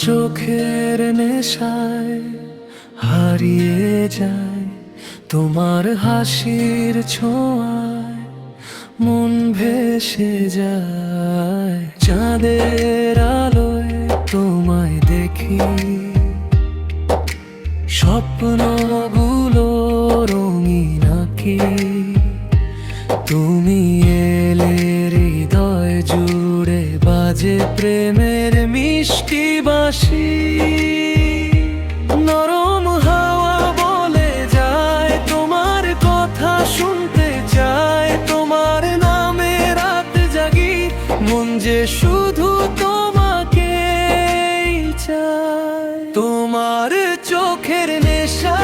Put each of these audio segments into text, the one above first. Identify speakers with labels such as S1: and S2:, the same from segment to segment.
S1: চোখের নেশায় হারিয়ে যায়, তোমার হাসির ছোঁয়ায় মন ভেসে যায়। চাঁদের আলোয় তোমায় দেখি, স্বপ্নগুলো রঙিন আঁকি। তুমি এলে হৃদয় জুড়ে বাজে প্রেমের মিষ্টি বাঁশি। নরম হাওয়া বলে যায়, তোমার কথা শুনতে চায়। তোমার নামে রাত জাগি, মন যে শুধু তোমাকেই চায়। তোমার চোখের নেশা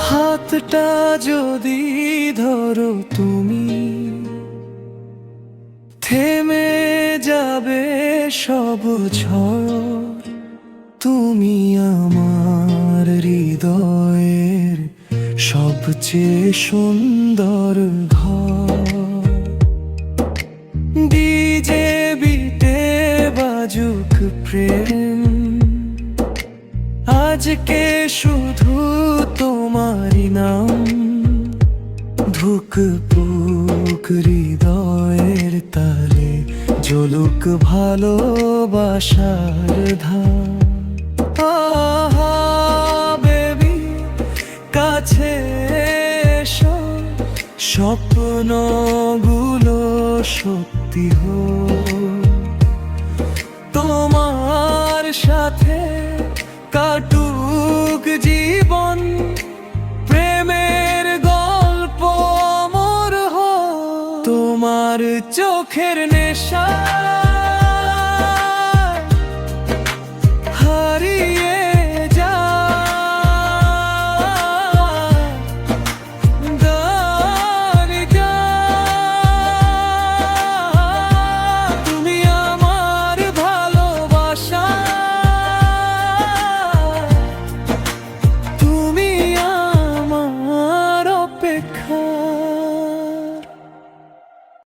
S1: হাতটা যদি ধরো তুমি, থেমে যাবে সব ঝড়। তুমি আমার হৃদয়ের সবচেয়ে সুন্দর ঘর। ডিজে বিটে বাজুক প্রেম, আজকে শুধু তোমারই নাম। ধুক পুক হৃদয়ের তালে জ্বলুক ভালোবাসার ধাম। আহা বেবি, কাছে এসো, স্বপ্নগুলো সত্যি হোক। তোমার সাথে কাটুক জীবন, প্রেমের গল্প অমর হোক। তোমার চোখের